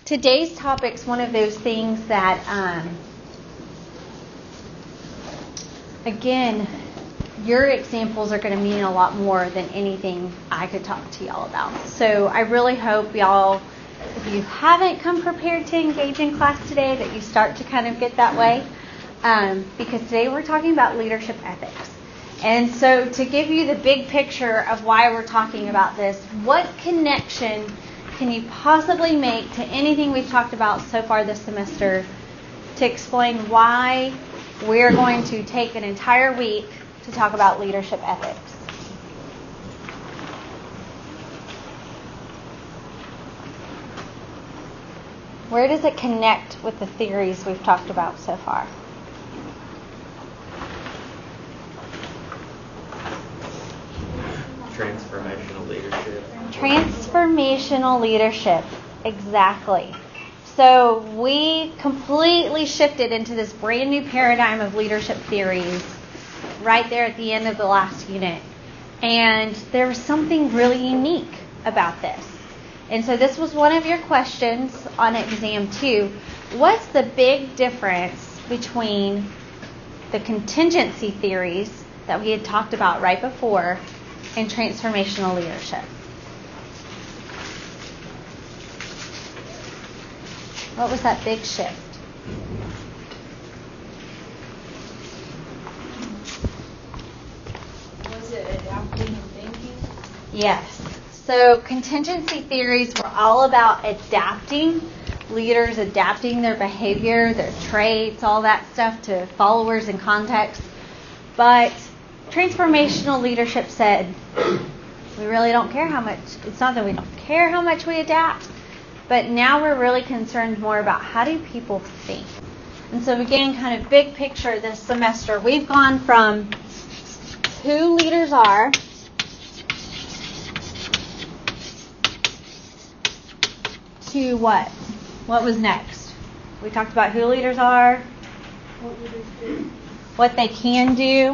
today's topic's one of those things that, again, your examples are going to mean a lot more than anything I could talk to y'all about. So I really hope y'all, if you haven't come prepared to engage in class today, that you start to kind of get that way. Because today we're talking about leadership ethics. And so to give you the big picture of why we're talking about this, what connection can you possibly make to anything we've talked about so far this semester to explain why we're going to take an entire week to talk about leadership ethics? Where does it connect with the theories we've talked about so far? Transformational leadership. Transformational leadership, exactly. So we completely shifted into this brand new paradigm of leadership theories right there at the end of the last unit. And there was something really unique about this. And so this was one of your questions on exam 2. What's the big difference between the contingency theories that we had talked about right before and transformational leadership? What was that big shift? Was it adapting and thinking? Yes. So contingency theories were all about adapting, leaders adapting their behavior, their traits, all that stuff to followers and context. But transformational leadership said, we really don't care how much, it's not that we don't care how much we adapt, but now we're really concerned more about how do people think. And so again, kind of big picture this semester, we've gone from who leaders are to what? What was next? We talked about who leaders are, What leaders do? what they can do,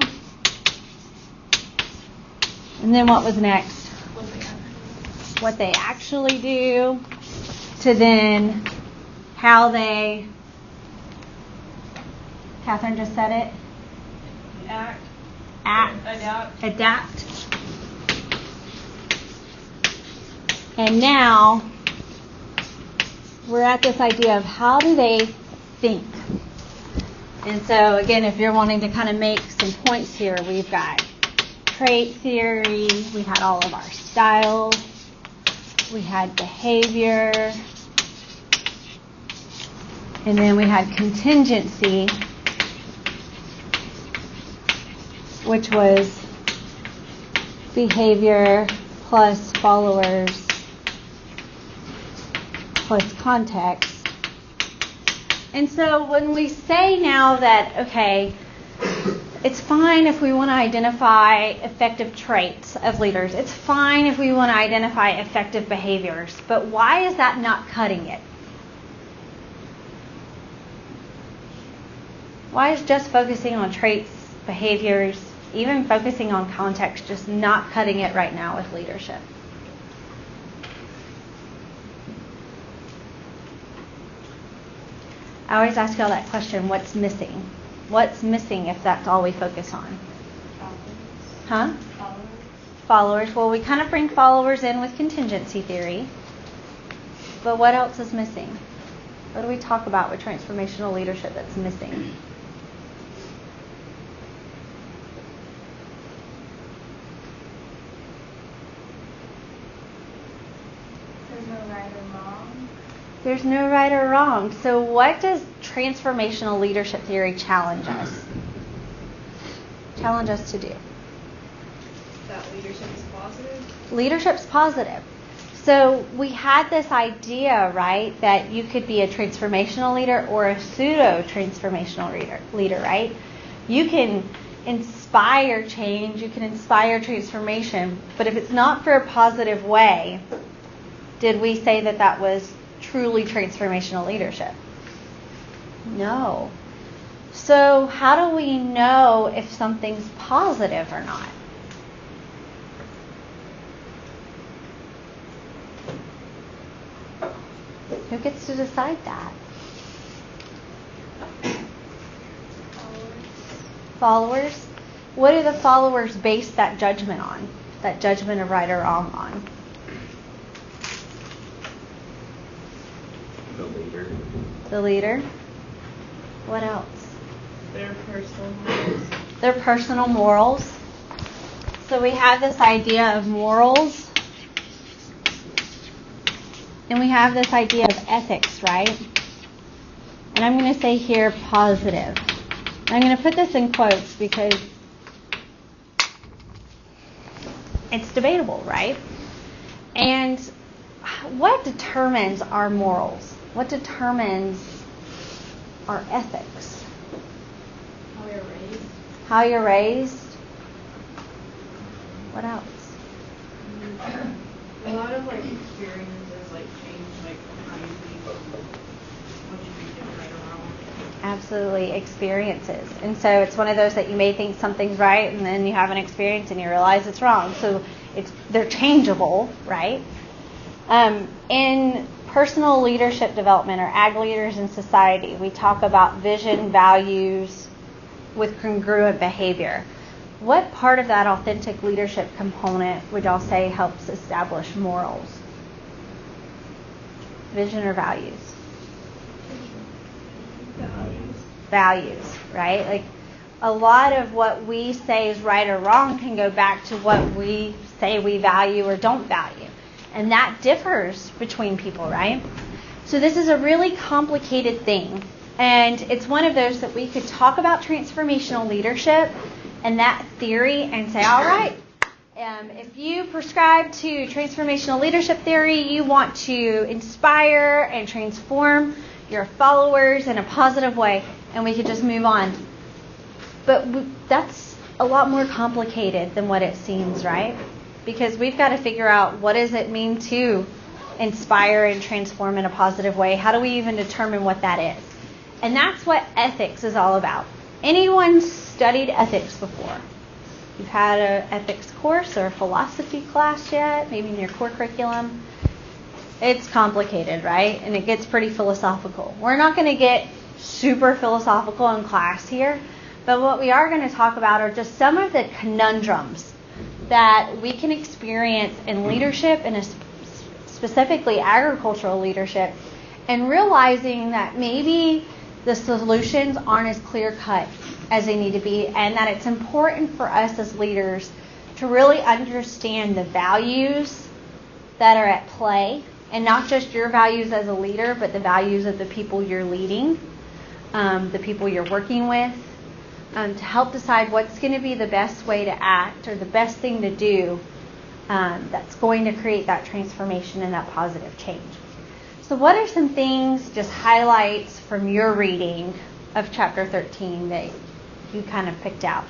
and then what was next? What they actually do, to then how they, Catherine just said it, adapt. And now we're at this idea of how do they think. And so again, if you're wanting to kind of make some points here, we've got trait theory, we had all of our styles, we had behavior, and then we had contingency, which was behavior plus followers plus context. And so when we say now that, okay, it's fine if we want to identify effective traits of leaders. It's fine if we want to identify effective behaviors. But why is that not cutting it? Why is just focusing on traits, behaviors, even focusing on context, just not cutting it right now with leadership? I always ask y'all that question, what's missing? What's missing if that's all we focus on? Huh? Followers. Well, we kind of bring followers in with contingency theory. But what else is missing? What do we talk about with transformational leadership that's missing? There's no right or wrong. There's no right or wrong. So what does transformational leadership theory challenge us? Challenge us to do? That leadership is positive. Leadership's positive. So we had this idea, right, that you could be a transformational leader or a pseudo-transformational leader, right? You can inspire change, you can inspire transformation, but if it's not for a positive way, did we say that that was truly transformational leadership? No. So how do we know if something's positive or not? Who gets to decide that? Followers. What do the followers base that judgment on? That judgment of right or wrong on? The leader. The leader. What else? Their personal morals. Their personal morals. So we have this idea of morals, and we have this idea of ethics, right? And I'm going to say here positive. I'm going to put this in quotes because it's debatable, right? And what determines our morals? What determines our ethics? How you're raised. How you're raised. What else? A lot of like experiences like change like how you think, what you think is right or wrong. Absolutely, experiences. And so it's one of those that you may think something's right and then you have an experience and you realize it's wrong. So they're changeable, right? In personal leadership development, or AGLE leaders in society, we talk about vision, values with congruent behavior. What part of that authentic leadership component would y'all say helps establish morals? Vision or values? Values, right? Like a lot of what we say is right or wrong can go back to what we say we value or don't value. And that differs between people, right? So this is a really complicated thing. And it's one of those that we could talk about transformational leadership and that theory and say, all right, if you prescribe to transformational leadership theory, you want to inspire and transform your followers in a positive way, and we could just move on. But that's a lot more complicated than what it seems, right? Because we've got to figure out, what does it mean to inspire and transform in a positive way? How do we even determine what that is? And that's what ethics is all about. Anyone studied ethics before? You've had an ethics course or a philosophy class yet? Maybe in your core curriculum? It's complicated, right? And it gets pretty philosophical. We're not going to get super philosophical in class here, but what we are going to talk about are just some of the conundrums that we can experience in leadership, and specifically agricultural leadership, and realizing that maybe the solutions aren't as clear-cut as they need to be, and that it's important for us as leaders to really understand the values that are at play, and not just your values as a leader, but the values of the people you're leading, the people you're working with, to help decide what's going to be the best way to act or the best thing to do that's going to create that transformation and that positive change. So what are some things, just highlights from your reading of chapter 13 that you kind of picked out?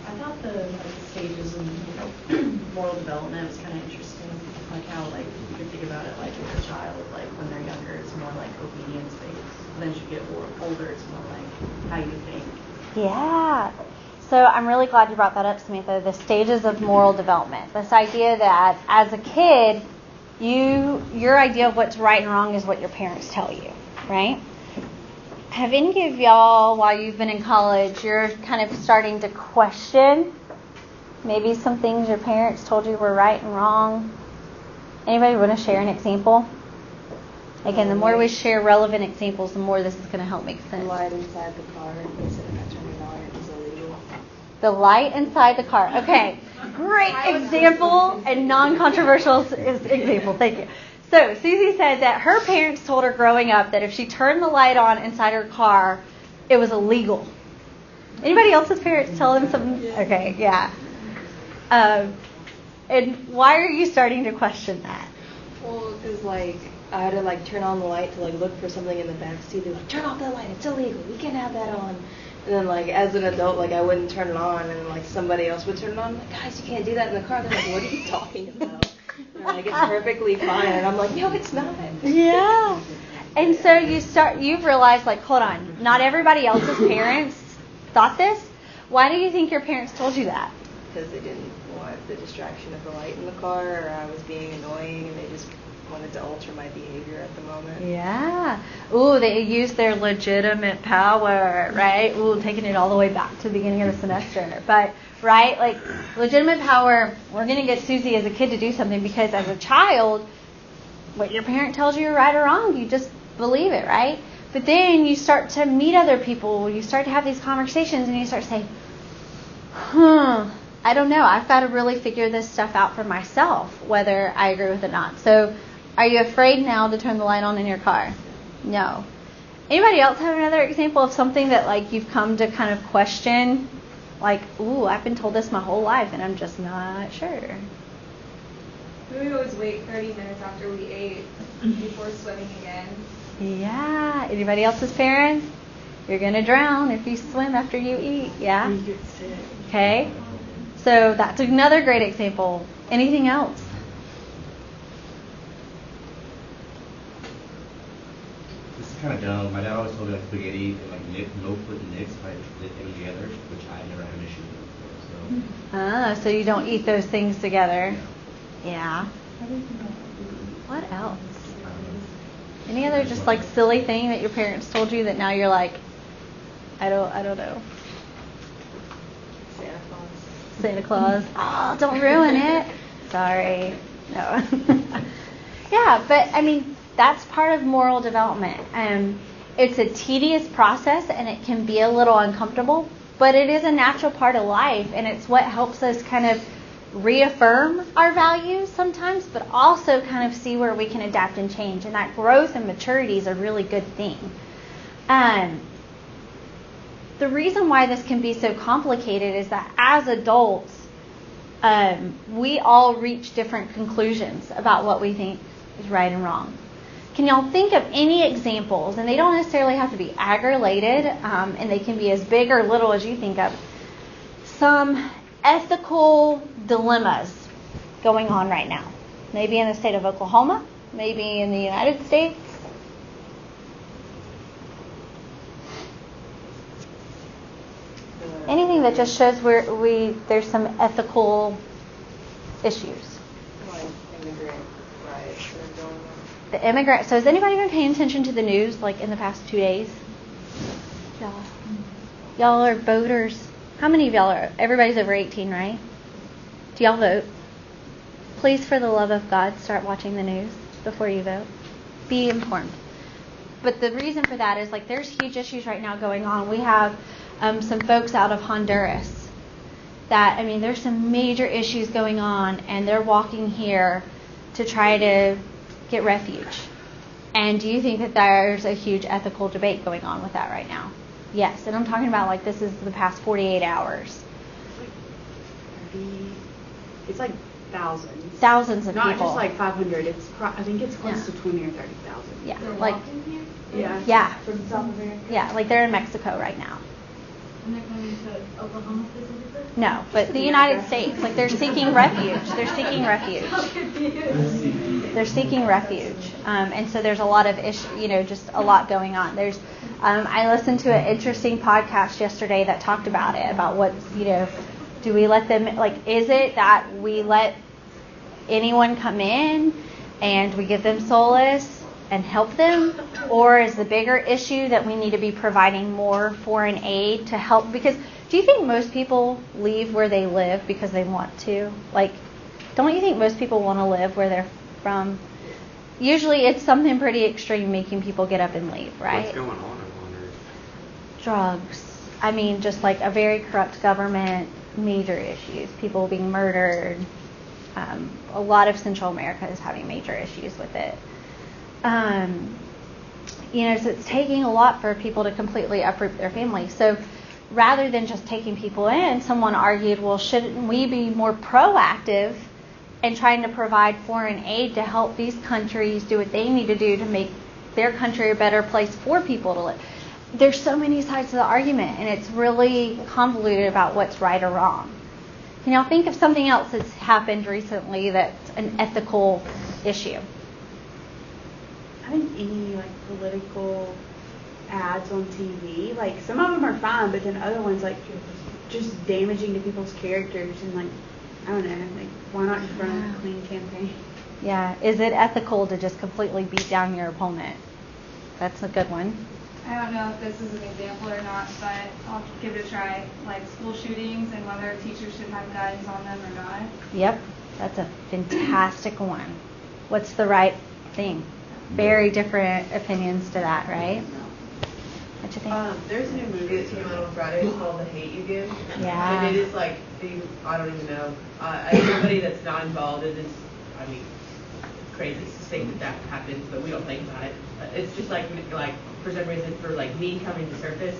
I thought the stages in moral development was kind of interesting, like how like you could think about it like with a child, like when they're younger it's more like obedience based, then as you get older it's more like how you think. Yeah. So I'm really glad you brought that up, Samantha, the stages of moral development. This idea that as a kid, your idea of what's right and wrong is what your parents tell you, right? Have any of y'all, while you've been in college, you're kind of starting to question maybe some things your parents told you were right and wrong? Anybody want to share an example? Again, the more we share relevant examples, the more this is going to help make sense. The light inside the car, they said if I turn it on, it was illegal. The light inside the car. Okay, great example and non-controversial example. Thank you. So Susie said that her parents told her growing up that if she turned the light on inside her car, it was illegal. Anybody else's parents tell them something? Okay, yeah. And why are you starting to question that? Well, because like I had to like turn on the light to like look for something in the back seat. They were like, turn off that light, it's illegal. We can't have that on. And then like as an adult, like I wouldn't turn it on, and then like somebody else would turn it on. I'm like, guys, you can't do that in the car. They're like, what are you talking about? They're like, it's perfectly fine. And I'm like, no, it's not. Yeah. And so you've realized, like, hold on, not everybody else's parents thought this. Why do you think your parents told you that? Because they didn't want the distraction of the light in the car, or I was being annoying, and they just wanted to alter my behavior at the moment. Yeah. Ooh, they used their legitimate power, right? Ooh, taking it all the way back to the beginning of the semester. But, right, like, legitimate power, we're going to get Susie as a kid to do something because as a child, what your parent tells you right or wrong, you just believe it, right? But then you start to meet other people, you start to have these conversations, and you start to say, I don't know, I've got to really figure this stuff out for myself, whether I agree with it or not. So, are you afraid now to turn the light on in your car? No. Anybody else have another example of something that, like, you've come to kind of question? Like, ooh, I've been told this my whole life, and I'm just not sure. We always wait 30 minutes after we ate before swimming again. Yeah. Anybody else's parents? You're going to drown if you swim after you eat. Yeah? You get sick. Okay. So that's another great example. Anything else? This is kind of dumb. My dad always told me like spaghetti and like no put mix if I did them together, which I never had an issue with. So you don't eat those things together. Yeah. What else? Any other just like silly thing that your parents told you that now you're like, I don't know. Santa Claus. Oh, don't ruin it. Sorry. No. Yeah, but I mean, that's part of moral development. It's a tedious process and it can be a little uncomfortable, but it is a natural part of life, and it's what helps us kind of reaffirm our values sometimes, but also kind of see where we can adapt and change. And that growth and maturity is a really good thing. The reason why this can be so complicated is that as adults, we all reach different conclusions about what we think is right and wrong. Can y'all think of any examples, and they don't necessarily have to be ag-related, and they can be as big or little as you think of, some ethical dilemmas going on right now? Maybe in the state of Oklahoma, maybe in the United States. Anything that just shows there's some ethical issues. Like immigrant riots that are going on. The immigrant. So has anybody been paying attention to the news like in the past 2 days? Y'all are voters. How many of y'all are? Everybody's over 18, right? Do y'all vote? Please, for the love of God, start watching the news before you vote. Be informed. But the reason for that is like there's huge issues right now going on. We have some folks out of Honduras that, I mean, there's some major issues going on, and they're walking here to try to get refuge. And do you think that there's a huge ethical debate going on with that right now? Yes, and I'm talking about like this is the past 48 hours. It's like thousands. Thousands of Not people. just like 500. I think it's close to 20 or 30,000. Yeah, They're like walking here? yeah, From South America? yeah, like they're in Mexico right now. And they're coming to Oklahoma specifically? No, but the United States, like they're seeking refuge. They're seeking refuge. So confused. They're seeking refuge, and so there's a lot of just a lot going on. There's, I listened to an interesting podcast yesterday that talked about it, about what's, do we let them, like, is it that we let anyone come in and we give them solace and help them, or is the bigger issue that we need to be providing more foreign aid to help? Because do you think most people leave where they live because they want to? Like, don't you think most people want to live where they're from? Usually it's something pretty extreme making people get up and leave, right? What's going on, I wonder? Drugs. I mean, just like a very corrupt government, major issues, people being murdered. A lot of Central America is having major issues with it. So it's taking a lot for people to completely uproot their families. So rather than just taking people in, someone argued, well, shouldn't we be more proactive in trying to provide foreign aid to help these countries do what they need to do to make their country a better place for people to live? There's so many sides to the argument, and it's really convoluted about what's right or wrong. Can y'all think of something else that's happened recently that's an ethical issue? Having any like political ads on TV, like some of them are fine, but then other ones like just damaging to people's characters and like I don't know, like why not just run a clean campaign? Yeah. Is it ethical to just completely beat down your opponent? That's a good one. I don't know if this is an example or not, but I'll give it a try. Like school shootings and whether teachers should have guns on them or not. Yep. That's a fantastic one. What's the right thing? Very different opinions to that, right? What you think? There's a new movie that came out on Friday. It's called The Hate You Give. Yeah. And it is like, I don't even know. Everybody that's not involved in this, I mean, crazy to think that happens, but we don't think about it. It's just like for some reason, for like me coming to surface,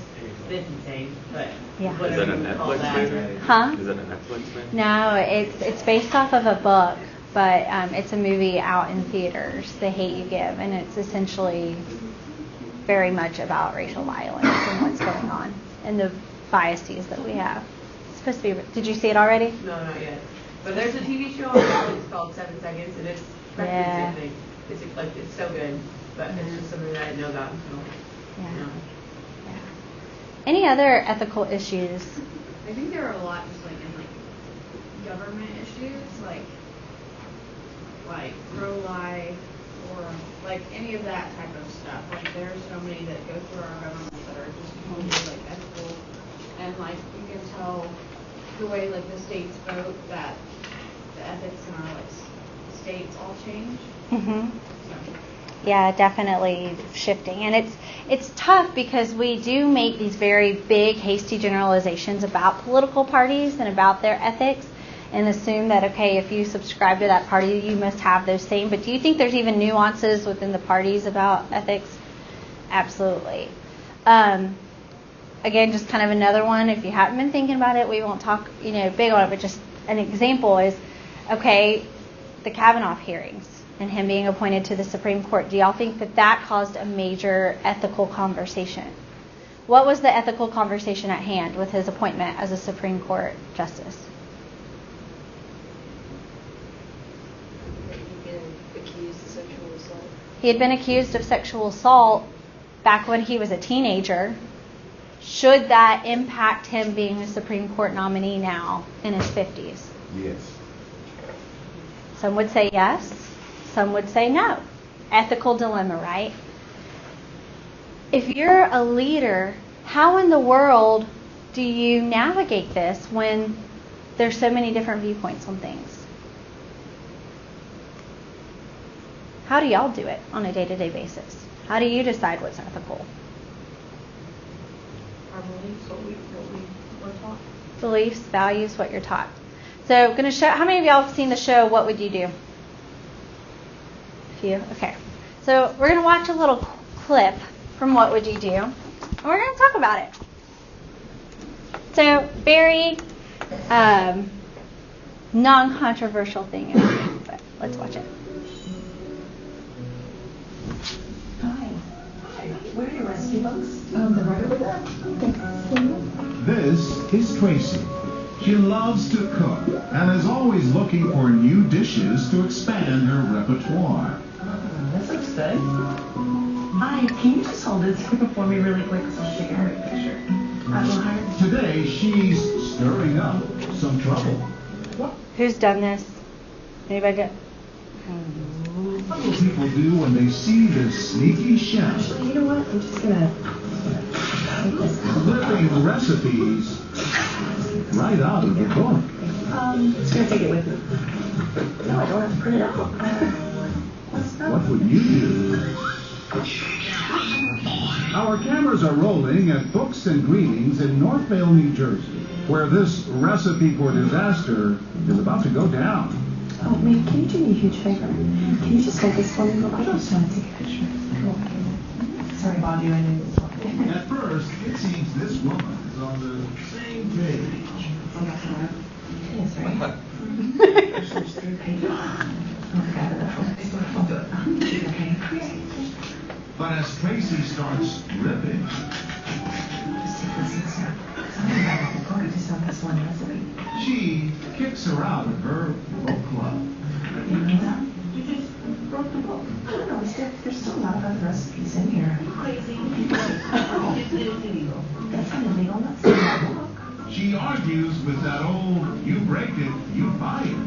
it's insane. But Yeah. whatever Is it a you call Netflix that. movie? Huh? Is it a Netflix movie? No, it's based off of a book, but it's a movie out in theaters, The Hate You Give, and it's essentially very much about racial violence and what's going on and the biases that we have. It's supposed to be. Did you see it already? No, not yet. But there's a TV show on Netflix called 7 Seconds, and it's practically Yeah. the same thing. It's so good, but it's just something that I didn't know about until Yeah. now. Yeah. Any other ethical issues? I think there are a lot just like in like government issues, like pro-life or like any of that type of stuff. Like there are so many that go through our government that are just totally like ethical, and like you can tell the way like the states vote that the ethics in our like states all change. Mm-hmm. So. Yeah, definitely shifting. And it's tough because we do make these very big, hasty generalizations about political parties and about their ethics and assume that, okay, if you subscribe to that party, you must have those same. But do you think there's even nuances within the parties about ethics? Absolutely. Again, just kind of another one. If you haven't been thinking about it, we won't talk, big on it, but just an example is, okay, the Kavanaugh hearings and him being appointed to the Supreme Court. Do y'all think that caused a major ethical conversation? What was the ethical conversation at hand with his appointment as a Supreme Court justice? He had been accused of sexual assault back when he was a teenager. Should that impact him being a Supreme Court nominee now in his 50s? Yes. Some would say yes. Some would say no. Ethical dilemma, right? If you're a leader, how in the world do you navigate this when there's so many different viewpoints on things? How do y'all do it on a day-to-day basis? How do you decide what's ethical? Our beliefs, what we were taught. Beliefs, values, what you're taught. So, going to show. How many of y'all have seen the show What Would You Do? A few. Okay. So we're going to watch a little clip from What Would You Do, and we're going to talk about it. So, very non-controversial thing, but let's watch it. Hi. Where are your recipe books? They're right over there. Thanks. This is Tracy. She loves to cook and is always looking for new dishes to expand her repertoire. This looks good. Hi, can you just hold it for me really quick so I can take a picture? Today she's stirring up some trouble. Who's done this? Anybody done? What will people do when they see this sneaky chef You know what? I'm just gonna take this out. flipping recipes right out of the book? Just gonna take it with me. No, I don't have to print it out. What would you do? Our cameras are rolling at Books and Greetings in Northvale, New Jersey, where this recipe for disaster is about to go down. Oh, man, can you do me a huge favor? Can you just hold this for me? I just want to take a picture. Sorry, Bobby, I knew this one. At first, it seems this woman is on the same page. Yes, right. There's 3 pages. I'll do it. Okay. But as Tracy starts ripping, Just take this and snap. I just want this one recipe. She kicks her out of her book club. You know that? You just broke the book. I don't know. There's still a lot of other recipes in here. Are you crazy? It's illegal. That's not illegal. That's not a book. She argues with that old, you break it, you buy it.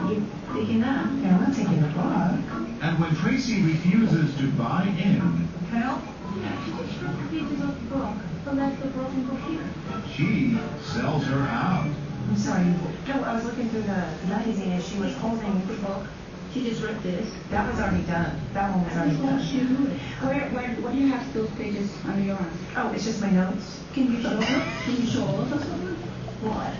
You taking that? Yeah, I'm not taking the book. And when Tracy refuses to buy in, Help? Yeah, she just read the pages of the book. So that's the broken book here. she sells her out. I'm sorry. No, I was looking through the magazine and she was holding the book. She just ripped this. That was already done. That one was already done. What do you have those pages under your arm? Oh, it's just my notes. Can you show her? Can you show all of us? What?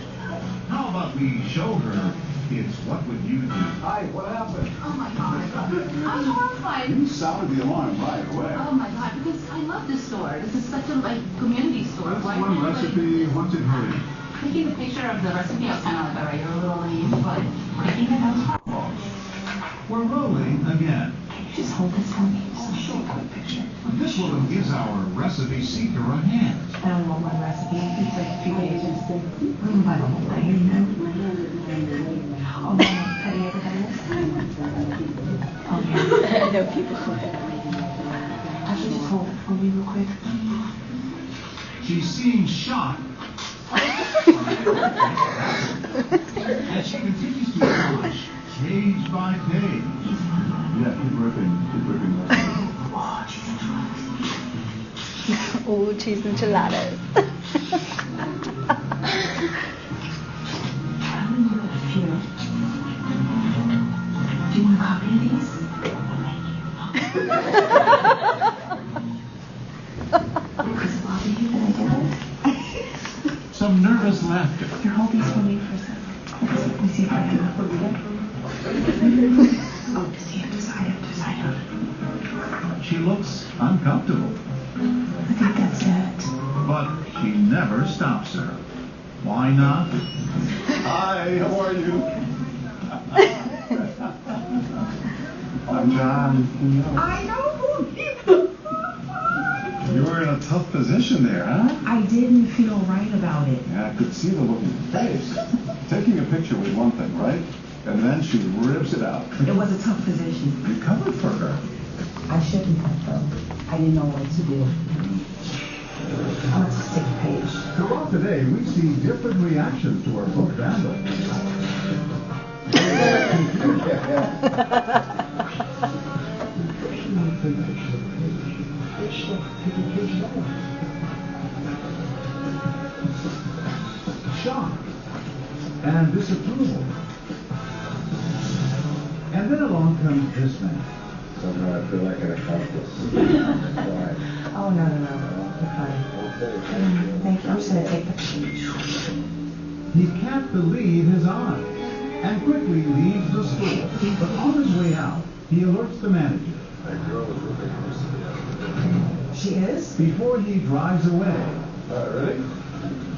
How about we show her it's what would you do? Hi, what happened? Oh my God. I'm horrified. You sounded the alarm right away. Oh my God, because I love this store. This is such a community store. That's Why one can't recipe. What's it hurting? Taking the picture of the recipe, I was kind of like, all right, you're a little lame, but breaking it down. We're rolling again. Can you just hold this for me? Just show a quick picture. This woman gives our recipe seeker a hand. I don't want my recipe. It's like 3 pages. By the whole thing, you know? Oh, no. Have you ever done this? Oh, yeah. I know people who have. Actually, just hold it for me real quick. She seems shocked. As she continues to watch page by page. Yeah, keep ripping that. Oh, cheese enchiladas. I only know a few. Do you want a copy of these? Does it bother you that I did it? Some nervous laughter. Here, hold these for me for a second. Let me see if I can put it in. Oh, see, just hide it. She looks uncomfortable, I think that's it. but she never stops her. Why not? Hi, how are you? I'm John. I know who You were in a tough position there, huh? I didn't feel right about it. Yeah, I could see the look in your face. Taking a picture was one thing, right? And then she rips it out. It was a tough position. You covered for her. I shouldn't have, though. I didn't know what to do. Oh, it's a sick page. Throughout the day, we see different reactions to our book vandal. Shock and disapproval. And then along comes this man. Somehow I feel like an accomplice. Oh, no. You're fine. Thank you. I'm just going to take the page. He can't believe his eyes and quickly leaves the store. But on his way out, he alerts the manager. That girl is looking for something. She is? Before he drives away, Ready?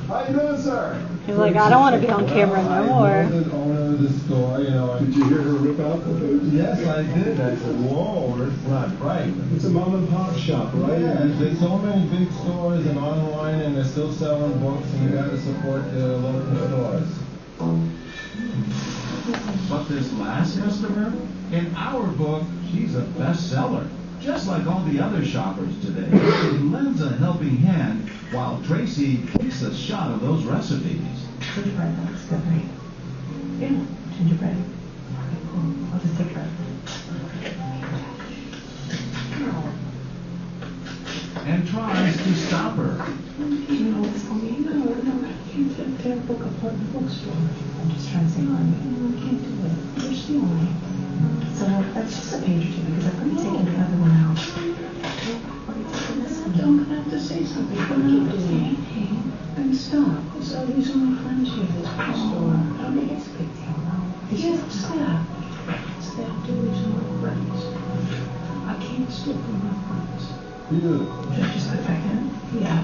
How you doing, sir? He's like, I don't want to be on camera no more. I know the owner of the store, you know. Did you hear her rip out the page? Yes, I did. I said, whoa, that's not right. It's a mom and pop shop, right? Yeah, there's so many big stores and online, and they're still selling books, and you got to support the local stores. but this last customer, in our book, she's a bestseller. Just like all the other shoppers today, she lends a helping hand while Tracy takes a shot of those recipes. Gingerbread, that looks good, right? Yeah, gingerbread. Okay, cool. I'll just take that. And tries to stop her. Can you hold this for me? No, I can't tear a book apart in the bookstore. I'm just trying to save money. No, I can't do it. You're stealing. So that's just a page or two because I'm going to take the other one out. What are you taking this one? I'm going to have to say something. What are you doing? Hey, then stop. So these are my friends here at this bookstore. I don't think it's a big deal, no. Yes, stop. Stop doing some of my friends. I can't steal from my friends. Beautiful. Should I just put it back in? Yeah.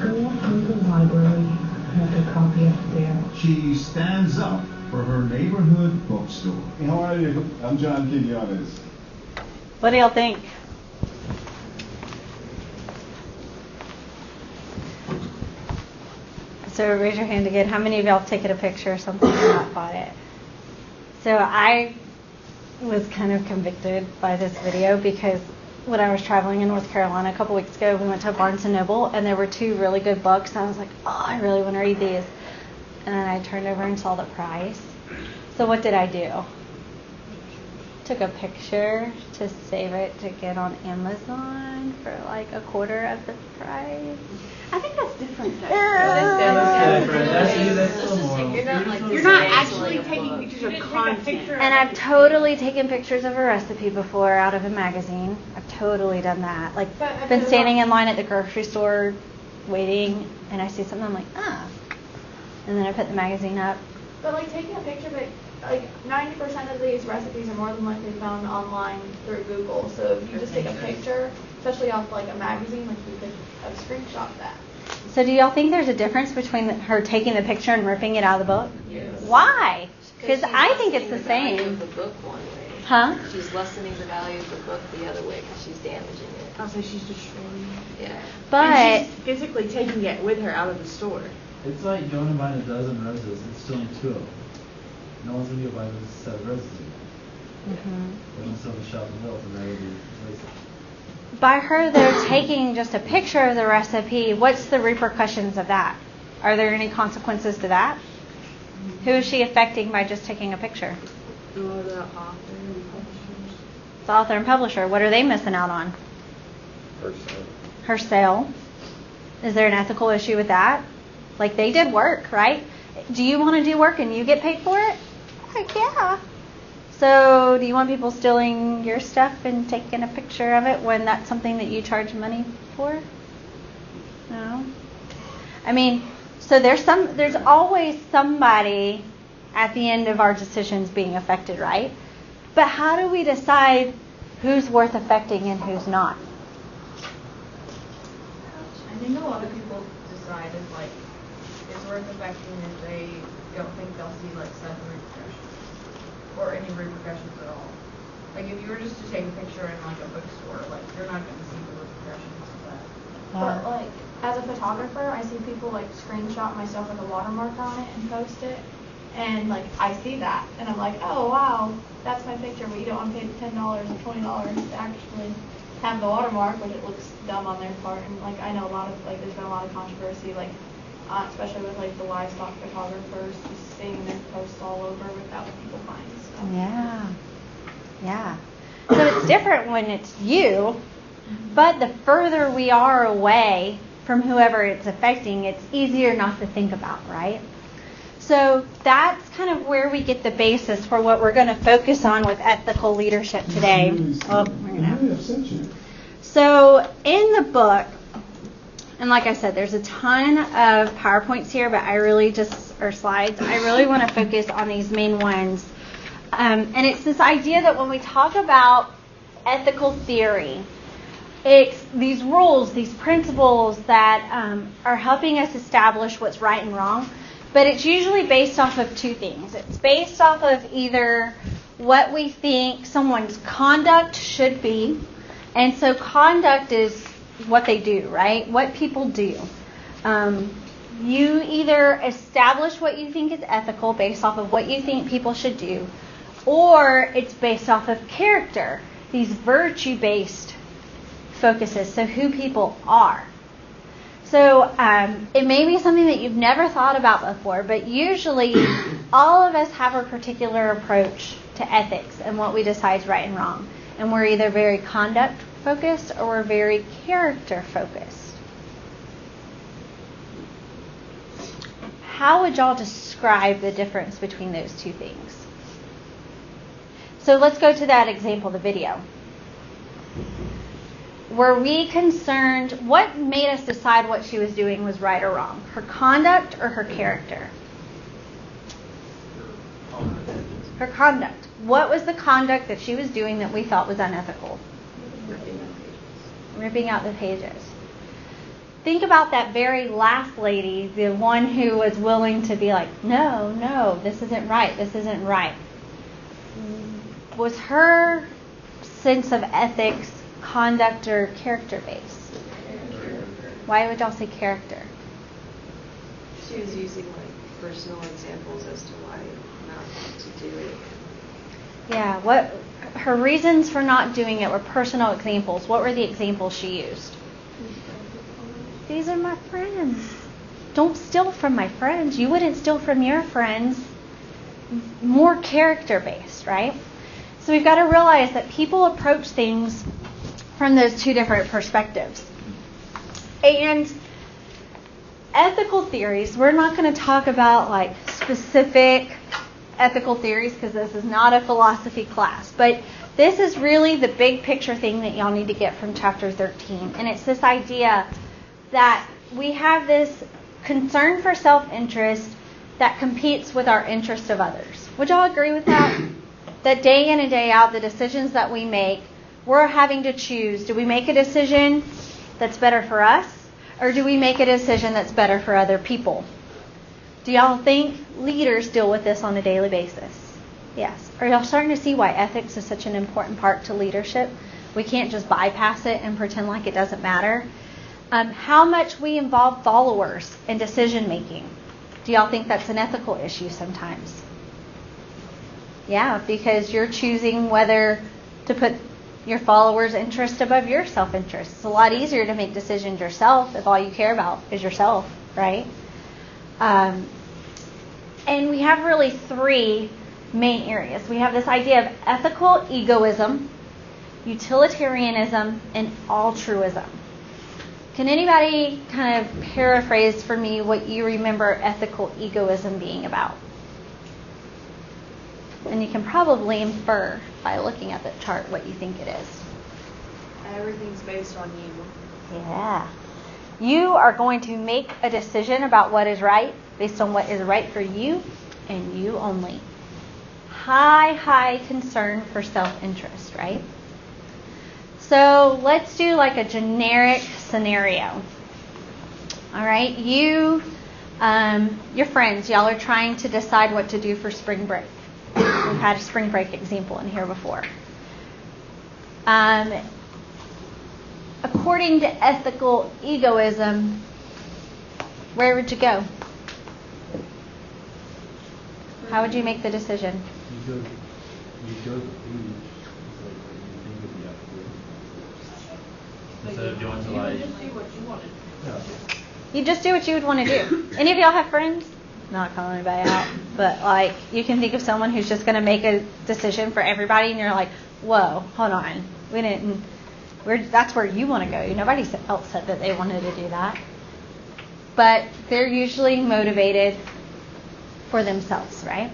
Go to the library. Have a copy up there. She stands up for her neighborhood bookstore. How are you? I'm John Quinones. What do y'all think? So raise your hand again. How many of y'all have taken a picture of something and not bought it? So I was kind of convicted by this video because when I was traveling in North Carolina a couple weeks ago, we went to Barnes & Noble, and there were 2 really good books. And I was like, oh, I really want to read these. And then I turned over and saw the price. So what did I do? Took a picture to save it to get on Amazon for like a quarter of the price. I think that's different though. You're not actually taking pictures of content. And I've totally taken pictures of a recipe before out of a magazine. I've totally done that. Like, been standing in line at the grocery store waiting, and I see something, I'm like, and then I put the magazine up. But like taking a picture of it, like 90% of these recipes are more than likely found online through Google. So if you just take a picture, especially off like a magazine, like you could have screenshot that. So do y'all think there's a difference between her taking the picture and ripping it out of the book? Yes. Why? Because I think it's the Value same. of the book one way. Huh? She's lessening the value of the book the other way because she's damaging it. Oh, so she's destroying it. Yeah. But and she's physically taking it with her out of the store. It's like going and buying a dozen roses and stealing 2 of them. No one's going to go buy this set of roses again. They're going to sell the shop and milk, and that would be wasted. by her though taking just a picture of the recipe, what's the repercussions of that? Are there any consequences to that? Who is she affecting by just taking a picture? The author and publishers. The author and publisher. What are they missing out on? Her sale. Is there an ethical issue with that? Like, they did work, right? Do you want to do work and you get paid for it? Heck yeah. So do you want people stealing your stuff and taking a picture of it when that's something that you charge money for? No. I mean, so there's always somebody at the end of our decisions being affected, right? But how do we decide who's worth affecting and who's not? I think a lot of people decide if like it's worth affecting if they don't think they'll see like sudden repercussions or any repercussions at all. Like if you were just to take a picture in like a bookstore, like you're not going to see the repercussions of that. But like as a photographer, I see people like screenshot my stuff with a watermark on it and post it, and like I see that and I'm like, oh wow, that's my picture, but you don't want to pay $10 or $20 to actually have the watermark, which it looks dumb on their part. And like I know a lot of like there's been a lot of controversy, like especially with like the livestock photographers just seeing their posts all over without people buying stuff. Yeah. So it's different when it's you, but the further we are away from whoever it's affecting, it's easier not to think about, right? So that's kind of where we get the basis for what we're going to focus on with ethical leadership today. So in the book, and like I said, there's a ton of PowerPoints here, but or slides. I really want to focus on these main ones. And it's this idea that when we talk about ethical theory, it's these rules, these principles that are helping us establish what's right and wrong. But it's usually based off of two things. It's based off of either what we think someone's conduct should be. And so conduct is what they do, right? What people do. You either establish what you think is ethical based off of what you think people should do, or it's based off of character, these virtue-based focuses, so who people are. So it may be something that you've never thought about before, but usually all of us have a particular approach to ethics and what we decide is right and wrong. And we're either very conduct-focused or we're very character-focused. How would y'all describe the difference between those two things? So let's go to that example, the video. Were we concerned, what made us decide what she was doing was right or wrong? Her conduct or her character? Her conduct. What was the conduct that she was doing that we thought was unethical? Ripping out the pages. Think about that very last lady, the one who was willing to be like, no, this isn't right. Was her sense of ethics conduct or character based? Why would y'all say character? She was using like personal examples as to why not to do it. Yeah, what her reasons for not doing it were personal examples. What were the examples she used? These are my friends. Don't steal from my friends. You wouldn't steal from your friends. More character-based, right? So we've got to realize that people approach things from those two different perspectives. And ethical theories, we're not going to talk about like specific ethical theories because this is not a philosophy class, but this is really the big picture thing that y'all need to get from chapter 13. And it's this idea that we have this concern for self-interest that competes with our interest of others. Would y'all agree with that? That day in and day out, the decisions that we make, we're having to choose. Do we make a decision that's better for us, or do we make a decision that's better for other people? Do y'all think leaders deal with this on a daily basis? Yes. Are y'all starting to see why ethics is such an important part to leadership? We can't just bypass it and pretend like it doesn't matter. How much we involve followers in decision making. Do y'all think that's an ethical issue sometimes? Yeah, because you're choosing whether to put your followers' interest above your self-interest. It's a lot easier to make decisions yourself if all you care about is yourself, right? And we have really three main areas. We have this idea of ethical egoism, utilitarianism, and altruism. Can anybody kind of paraphrase for me what you remember ethical egoism being about? And you can probably infer by looking at the chart what you think it is. Everything's based on you. Yeah. You are going to make a decision about what is right based on what is right for you and you only. High concern for self-interest, right? So let's do like a generic scenario. All right, your friends, y'all are trying to decide what to do for spring break. We've had a spring break example in here before. According to ethical egoism, where would you go? How would you make the decision? You go to the beach. Instead of doing to like. Just do what you want to do. Yeah. You just do what you would want to do. Any of y'all have friends? Not calling anybody out, but like you can think of someone who's just going to make a decision for everybody, and you're like, "Whoa, hold on, that's where you want to go." Nobody else said that they wanted to do that, but they're usually motivated for themselves, right?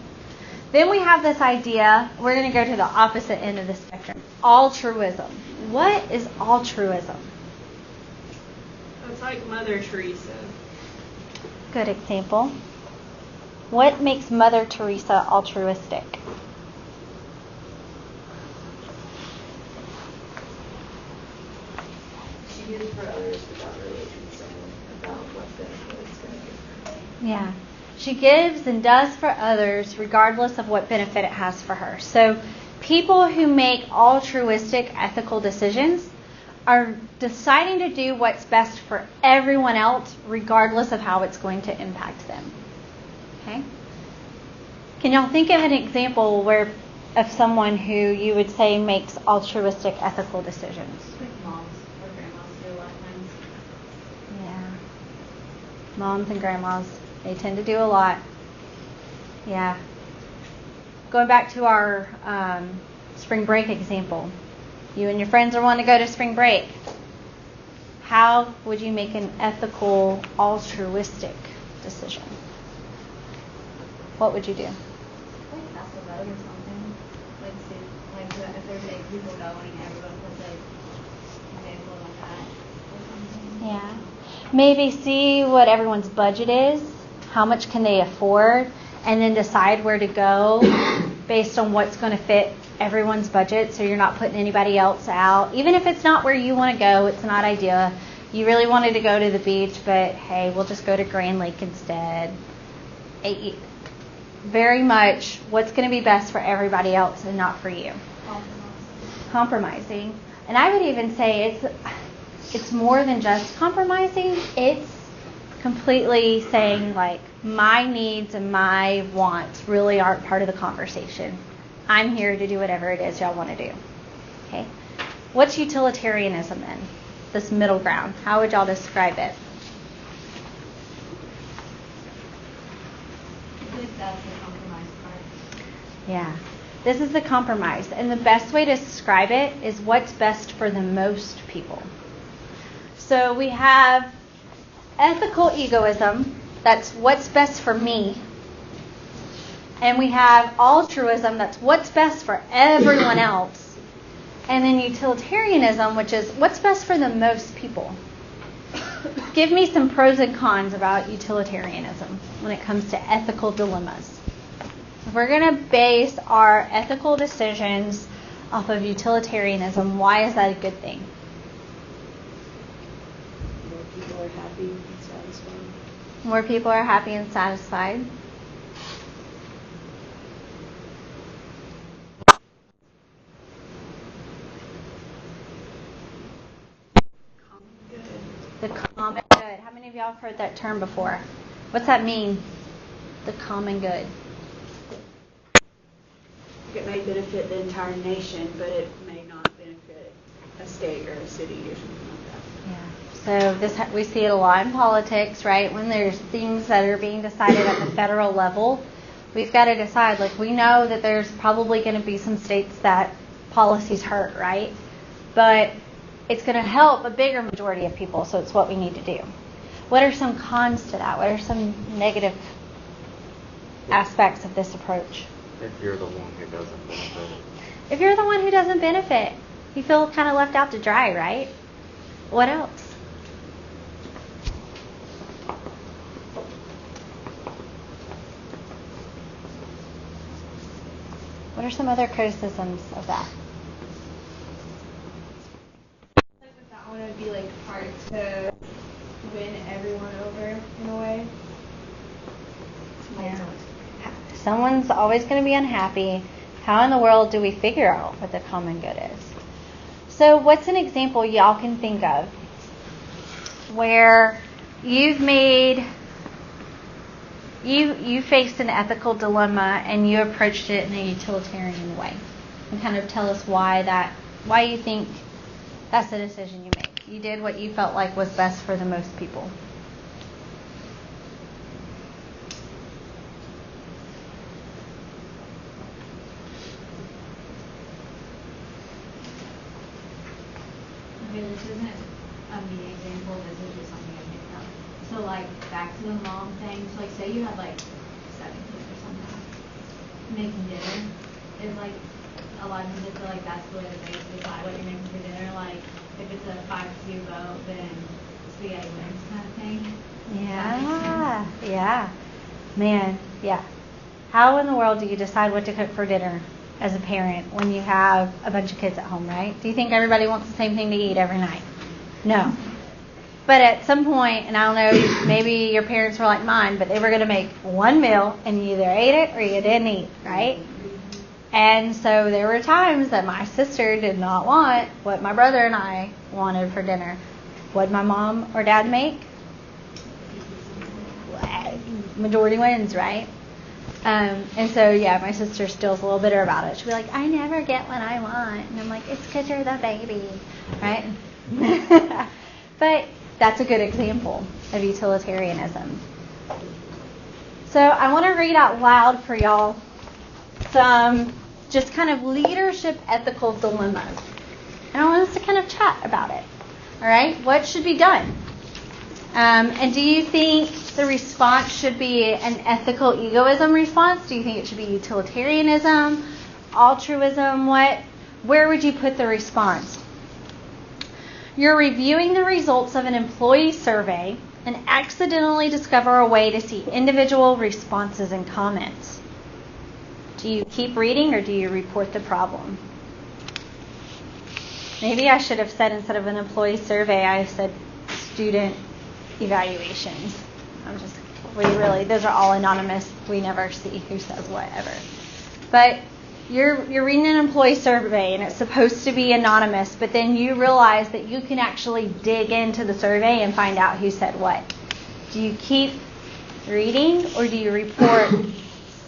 Then we have this idea. We're going to go to the opposite end of the spectrum. Altruism. What is altruism? It's like Mother Teresa. Good example. What makes Mother Teresa altruistic? She gives for others without really concern about what benefit it's going to give her. Yeah. She gives and does for others regardless of what benefit it has for her. So people who make altruistic ethical decisions are deciding to do what's best for everyone else regardless of how it's going to impact them. Okay? Can y'all think of an example of someone who you would say makes altruistic ethical decisions? Like moms or grandmas do a lot of times. Yeah. Moms and grandmas, they tend to do a lot. Yeah. Going back to our spring break example. You and your friends are wanting to go to spring break. How would you make an ethical, altruistic decision? What would you do? Like pass a vote or something. Like see, like if there's 8 people going, everyone puts an example like that or something. Yeah. Maybe see what everyone's budget is. How much can they afford? And then decide where to go based on what's going to fit everyone's budget, so you're not putting anybody else out. Even if it's not where you want to go, it's not ideal. You really wanted to go to the beach, but hey, we'll just go to Grand Lake instead. Very much what's going to be best for everybody else and not for you. Compromising. And I would even say it's more than just compromising. It's completely saying like my needs and my wants really aren't part of the conversation. I'm here to do whatever it is y'all want to do. Okay? What's utilitarianism then? This middle ground. How would y'all describe it? I think that's the compromise part. Yeah. This is the compromise. And the best way to describe it is what's best for the most people. So we have ethical egoism. That's what's best for me. And we have altruism. That's what's best for everyone else. And then utilitarianism, which is what's best for the most people. Give me some pros and cons about utilitarianism when it comes to ethical dilemmas. If we're going to base our ethical decisions off of utilitarianism, why is that a good thing? More people are happy and satisfied. More people are happy and satisfied. The common good. How many of y'all have heard that term before? What's that mean? The common good. It may benefit the entire nation, but it may not benefit a state or a city or something like that. Yeah. So we see it a lot in politics, right? When there's things that are being decided at the federal level, we've got to decide. Like we know that there's probably going to be some states that policies hurt, right? But it's going to help a bigger majority of people, so it's what we need to do. What are some cons to that? What are some negative aspects of this approach? If you're the one who doesn't benefit. If you're the one who doesn't benefit, you feel kind of left out to dry, right? What else? What are some other criticisms of that? Like with that one, it would be like hard to win everyone over in a way. Yeah. Someone's always going to be unhappy. How in the world do we figure out what the common good is? So what's an example y'all can think of where you faced an ethical dilemma and you approached it in a utilitarian way? And kind of tell us why you think that's the decision you make. You did what you felt like was best for the most people. Okay, this isn't me example, this is just something I picked up. So like back to the mom thing, so like say you had like 7 kids or something, making dinner is like a lot of people feel like that's the way that they decide what you're making for dinner. Like if it's a 5-2 vote, then spaghetti wins kind of thing. Yeah, yeah. Man, yeah. How in the world do you decide what to cook for dinner as a parent when you have a bunch of kids at home, right? Do you think everybody wants the same thing to eat every night? No. But at some point, and I don't know, maybe your parents were like mine, but they were going to make one meal and you either ate it or you didn't eat, right? And so there were times that my sister did not want what my brother and I wanted for dinner. What did my mom or dad make? Majority wins, right? And so, yeah, my sister still's a little bitter about it. She'll be like, I never get what I want. And I'm like, it's because you're the baby, right? But that's a good example of utilitarianism. So I want to read out loud for y'all some just kind of leadership ethical dilemmas. And I want us to kind of chat about it. All right? What should be done? And do you think the response should be an ethical egoism response? Do you think it should be utilitarianism, altruism? Where would you put the response? You're reviewing the results of an employee survey and accidentally discover a way to see individual responses and comments. Do you keep reading or do you report the problem? Maybe I should have said, instead of an employee survey, I said student evaluations. Those are all anonymous. We never see who says whatever. But you're reading an employee survey and it's supposed to be anonymous, but then you realize that you can actually dig into the survey and find out who said what. Do you keep reading, or do you report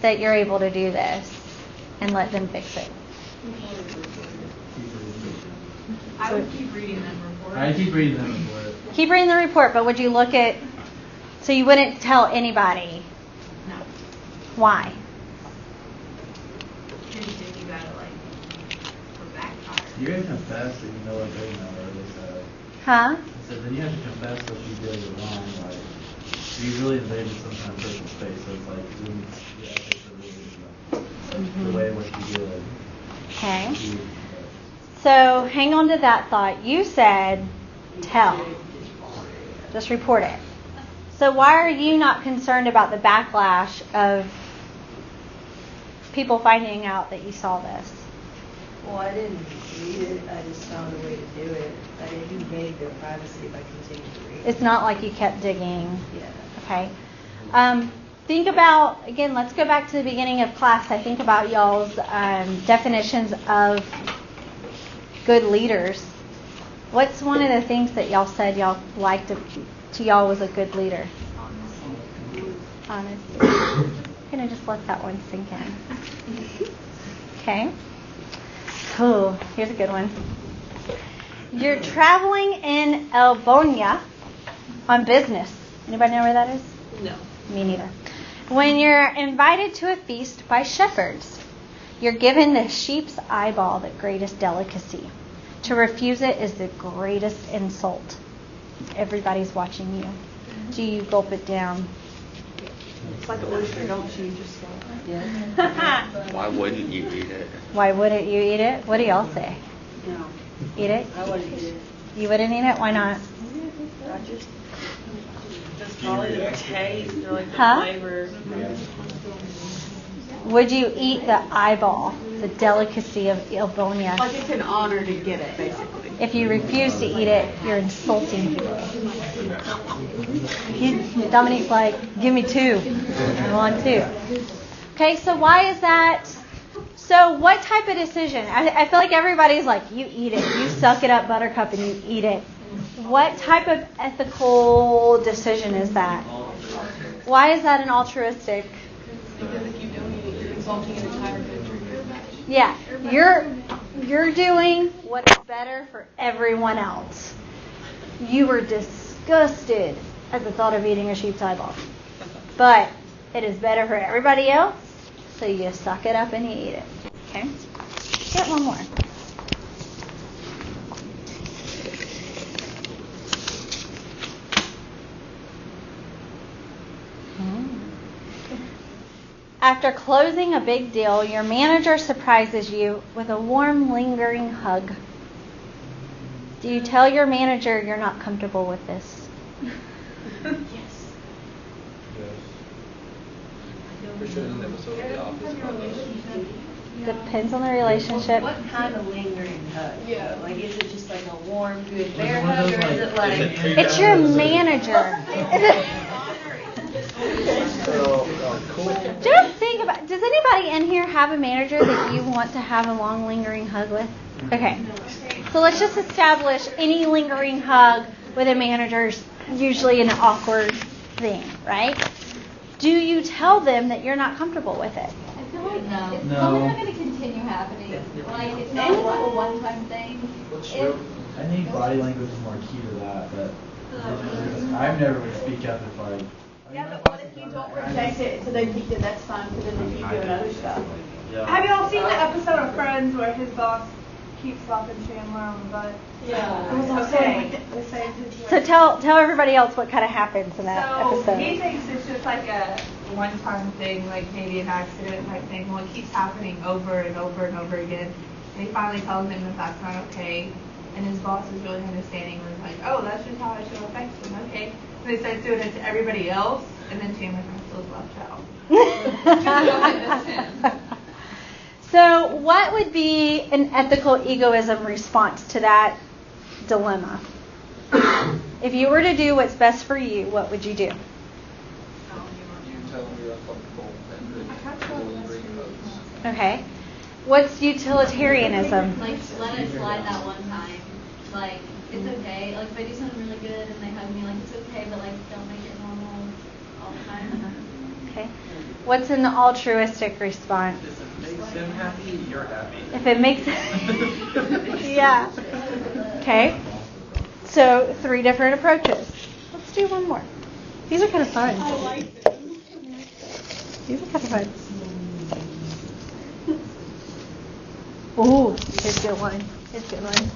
that you're able to do this and let them fix it? I would keep reading them reports. I keep reading them report. Keep reading the report, but would you look at, so you wouldn't tell anybody? No. Why? Because you gotta backfire. You're going to confess that you know what they know, or at least Huh? I said, then you have to confess what you did wrong. Like, you really invaded some kind of personal space. So it's like, doing the ethics of really, the way what you did. Okay. So hang on to that thought. You said tell. Just report it. So why are you not concerned about the backlash of people finding out that you saw this? Well, I didn't read it. I just found a way to do it. I didn't invade their privacy if I continued to read. It's not like you kept digging. Yeah. Okay. Think about, again, let's go back to the beginning of class. I think about y'all's definitions of good leaders. What's one of the things that y'all said y'all liked to y'all was a good leader? Honest. I'm going to just let that one sink in. Okay. Oh, here's a good one. You're traveling in Elbonia on business. Anybody know where that is? No. Me neither. When you're invited to a feast by shepherds, you're given the sheep's eyeball, the greatest delicacy. To refuse it is the greatest insult. Everybody's watching you. Do you gulp it down? It's like an oyster, don't you? Just go. Yeah. Why wouldn't you eat it? Why wouldn't you eat it? What do y'all say? No. Eat it? I wouldn't eat it. You wouldn't eat it? Why not? I just probably the taste or like the Huh? flavor. Would you eat the eyeball, the delicacy of Elbonia? Like it's an honor to get it, basically. If you refuse to eat it, you're insulting people. Dominique's like, give me 2. I want 2. Okay, so why is that? So what type of decision? I feel like everybody's like, you eat it. You suck it up, Buttercup, and you eat it. What type of ethical decision is that? Why is that an altruistic? Because if you don't eat it, you're insulting an entire country. Yeah, you're doing what is better for everyone else. You were disgusted at the thought of eating a sheep's eyeball. But it is better for everybody else, so you suck it up and you eat it. Okay? Get one more. After closing a big deal, your manager surprises you with a warm, lingering hug. Do you tell your manager you're not comfortable with this? Yes. Depends on the relationship. What kind of lingering hug? Yeah. Like, is it just like a warm, good bear hug, or is it like... It's your manager. Just think about, does anybody in here have a manager that you want to have a long lingering hug with? Okay. So let's just establish any lingering hug with a manager is usually an awkward thing, right? Do you tell them that you're not comfortable with it? I feel like it's probably No. not going to continue happening. Like, it's not like a one-time thing. I think body language is more key to that, but I've never would speak up if I... Yeah, but what if you don't reject it so they think that that's fine, but then they keep doing other stuff? Yeah. Have y'all seen the episode of Friends where his boss keeps slapping Chandler on the butt? Yeah. It was okay. The same So situation. tell everybody else what kind of happens in that So episode. he thinks it's just like a one-time thing, like maybe an accident type thing. Well, it keeps happening over and over and over again. And he finally tells him that that's not okay. And his boss is really understanding and is like, oh, that's just how I show affection, okay. And he starts doing it to everybody else, and then Chandler kind of feels left out. So what would be an ethical egoism response to that dilemma? If you were to do what's best for you, what would you do? You tell them you're uncomfortable and really bring hugs. Okay. What's utilitarianism? Like, let it slide that one time. Like, it's okay. Like, if I do something really good and they hug me, like, it's okay, but, like, don't make it normal. Okay. What's an altruistic response? If it makes them happy, you're happy. If it makes yeah. Okay. So 3 different approaches. Let's do one more. These are kind of fun. I like them. These are kind of fun. Ooh, here's a good one. Here's a good one.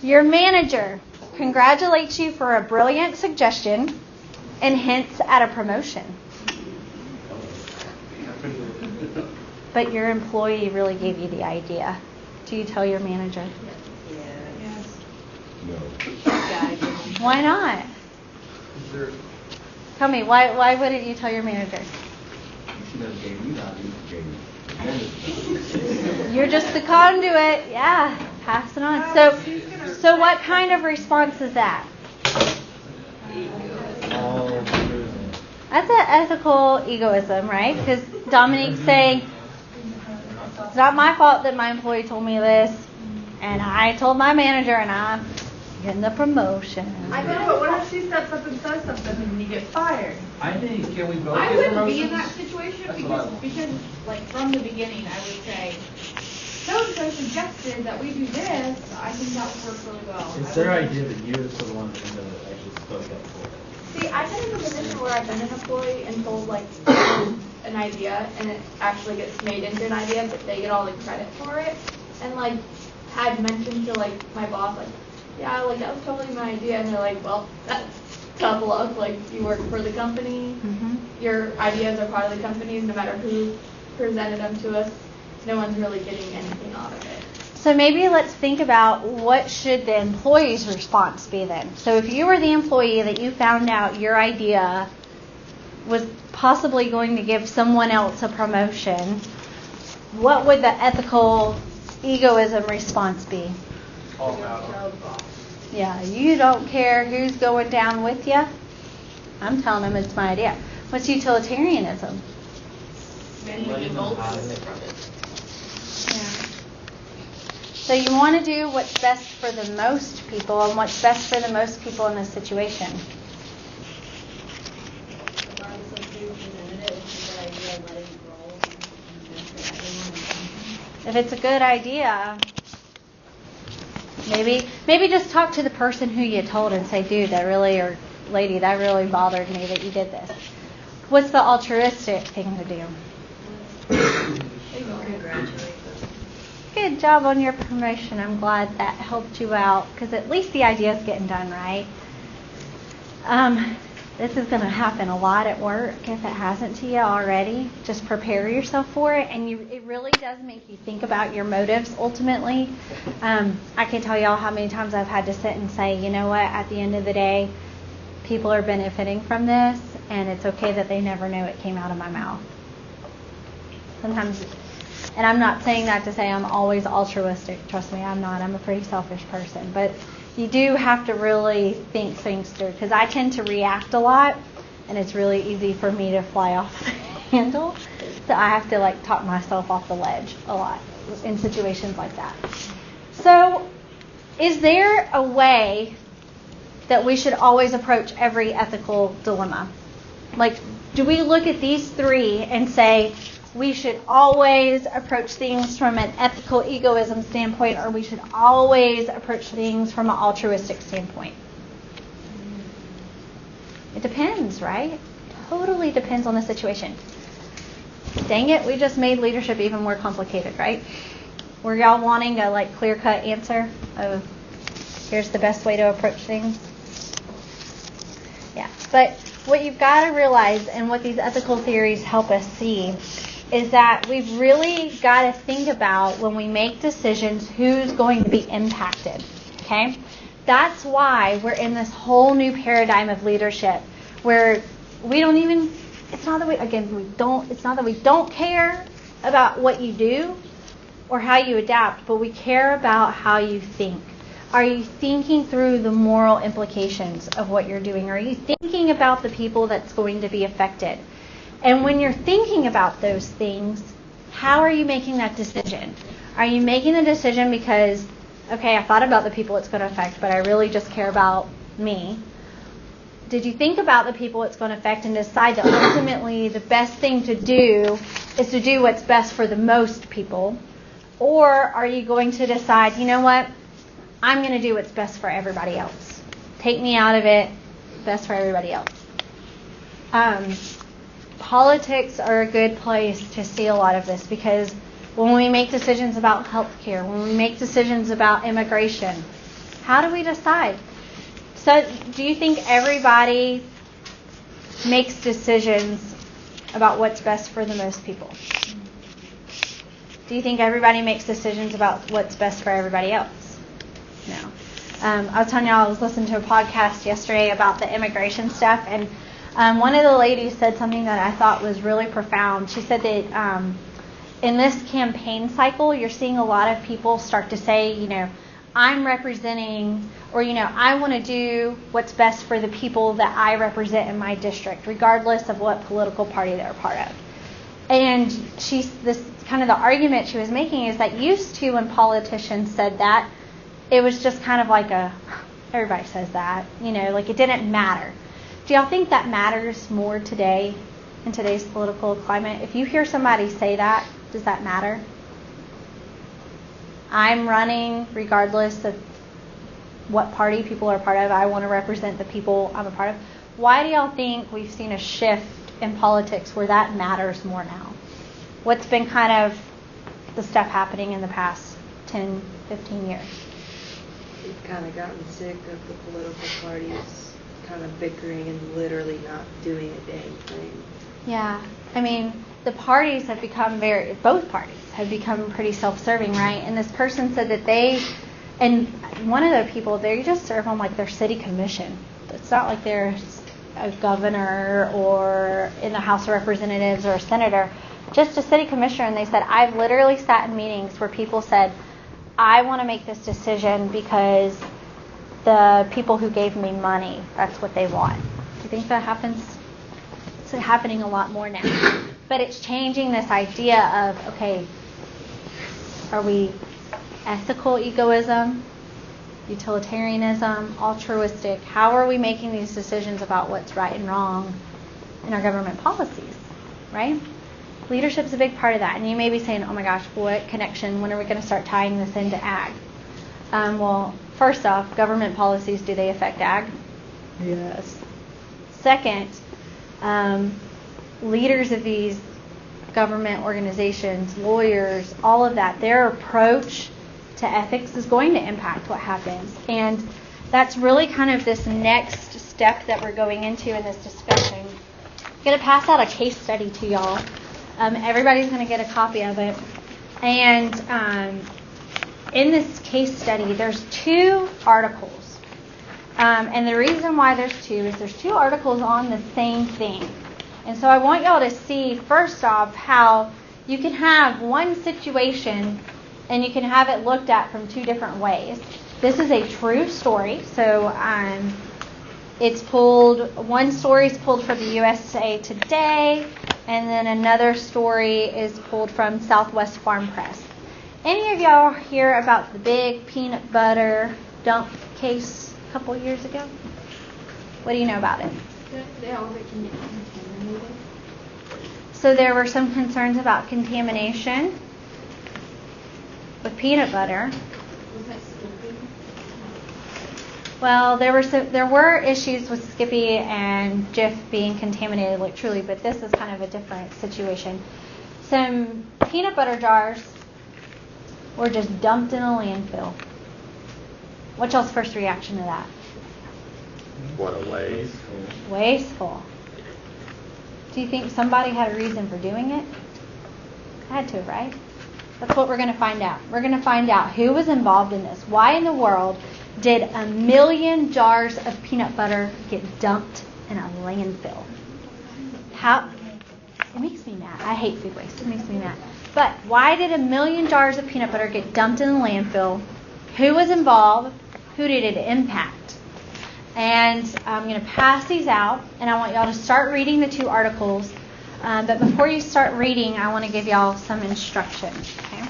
Your manager congratulates you for a brilliant suggestion and hints at a promotion. But your employee really gave you the idea. Do you tell your manager? Yes. No. Why not? Tell me, why wouldn't you tell your manager? She doesn't gave me that. You gave me. You're just the conduit. Yeah, pass it on. So what kind of response is that? That's an ethical egoism, right? Because Dominique's saying, it's not my fault that my employee told me this, and I told my manager, and I'm getting the promotion. I know, but what if she steps up and says something and you get fired? I think, can we both I get wouldn't be in promotions? that situation That's what I because like from the beginning I would say, so-and-so suggested that we do this. I think that would work really well. It's their idea that you're the one that's going to actually spoke up for it. See, I've been in a position where I've been an employee and told like an idea and it actually gets made into an idea, but they get all the credit for it. And like had mentioned to like my boss, like, yeah, like that was totally my idea, and they're like, well, that's tough luck. Like you work for the company, your ideas are part of the company, no matter who presented them to us. No one's really getting anything out of it. So maybe let's think about what should the employee's response be then. So if you were the employee that you found out your idea was possibly going to give someone else a promotion, what would the ethical egoism response be? Yeah, you don't care who's going down with you. I'm telling them it's my idea. What's utilitarianism? So you want to do what's best for the most people, and what's best for the most people in this situation. If it's a good idea, maybe just talk to the person who you told and say, dude, that really, or lady, that really bothered me that you did this. What's the altruistic thing to do? Good job on your promotion. I'm glad that helped you out, because at least the idea is getting done, right? This is going to happen a lot at work if it hasn't to you already. Just prepare yourself for it, and it really does make you think about your motives ultimately. I can tell y'all how many times I've had to sit and say, you know what, at the end of the day, people are benefiting from this, and it's okay that they never know it came out of my mouth. Sometimes, and I'm not saying that to say I'm always altruistic. Trust me, I'm not. I'm a pretty selfish person. But you do have to really think things through, because I tend to react a lot, and it's really easy for me to fly off the handle. So I have to talk myself off the ledge a lot in situations like that. So is there a way that we should always approach every ethical dilemma? Do we look at these 3 and say, we should always approach things from an ethical egoism standpoint, or we should always approach things from an altruistic standpoint? It depends, right? Totally depends on the situation. Dang it, we just made leadership even more complicated, right? Were y'all wanting a clear-cut answer of here's the best way to approach things? Yeah, but what you've got to realize, and what these ethical theories help us see, is that we've really got to think about, when we make decisions, who's going to be impacted. Okay? That's why we're in this whole new paradigm of leadership, where we don't even, it's not that we don't care about what you do or how you adapt, but we care about how you think. Are you thinking through the moral implications of what you're doing? Are you thinking about the people that's going to be affected? And when you're thinking about those things, how are you making that decision? Are you making the decision because, okay, I thought about the people it's going to affect, but I really just care about me? did you think about the people it's going to affect and decide that ultimately the best thing to do is to do what's best for the most people? Or are you going to decide, you know what, I'm going to do what's best for everybody else. Take me out of it, best for everybody else. Politics are a good place to see a lot of this, because when we make decisions about healthcare, when we make decisions about immigration, how do we decide? So do you think everybody makes decisions about what's best for the most people? Do you think everybody makes decisions about what's best for everybody else? No. I was telling y'all, I was listening to a podcast yesterday about the immigration stuff, and one of the ladies said something that I thought was really profound. She said that in this campaign cycle, you're seeing a lot of people start to say, you know, I'm representing, or, you know, I want to do what's best for the people that I represent in my district, regardless of what political party they're a part of. And this kind of the argument she was making is that used to, when politicians said that, it was just kind of like everybody says that, you know, like it didn't matter. Do y'all think that matters more today, in today's political climate? If you hear somebody say that, does that matter? I'm running regardless of what party people are part of. I want to represent the people I'm a part of. Why do y'all think we've seen a shift in politics where that matters more now? What's been kind of the stuff happening in the past 10, 15 years? We've kind of gotten sick of the political parties kind of bickering and literally not doing a dang thing. Yeah. I mean, the parties have become both parties have become pretty self-serving, right? And this person said that and one of the people, they just serve on like their city commission. It's not like they're a governor or in the House of Representatives or a senator, just a city commissioner. And they said, I've literally sat in meetings where people said, I want to make this decision because the people who gave me money, that's what they want. Do you think that happens? It's happening a lot more now. But it's changing this idea of, okay, are we ethical egoism, utilitarianism, altruistic? How are we making these decisions about what's right and wrong in our government policies, right? Leadership's a big part of that. And you may be saying, oh my gosh, what connection? When are we going to start tying this into ag? Well, first off, government policies, do they affect ag? Yes. Second, leaders of these government organizations, lawyers, all of that, their approach to ethics is going to impact what happens. And that's really kind of this next step that we're going into in this discussion. I'm going to pass out a case study to y'all. Everybody's going to get a copy of it. And in this case study, there's 2 articles. And the reason why there's 2 is there's 2 articles on the same thing. And so I want y'all to see, first off, how you can have one situation and you can have it looked at from 2 different ways. This is a true story. So it's pulled, one story is pulled from the USA Today, and then another story is pulled from Southwest Farm Press. Any of y'all hear about the big peanut butter dump case a couple years ago? What do you know about it? They all get contaminated. So there were some concerns about contamination with peanut butter. Was that Skippy? Well, there were issues with Skippy and Jif being contaminated, like truly, but this is kind of a different situation. Some peanut butter jars were just dumped in a landfill. What's y'all's first reaction to that? What a waste. Wasteful. Do you think somebody had a reason for doing it? Had to, right? That's what we're going to find out. We're going to find out who was involved in this. Why in the world did 1 million jars of peanut butter get dumped in a landfill? How? It makes me mad. I hate food waste. It makes me mad. But why did 1 million jars of peanut butter get dumped in a landfill? Who was involved? Who did it impact? And I'm going to pass these out, and I want y'all to start reading the 2 articles. But before you start reading, I want to give y'all some instructions. Okay?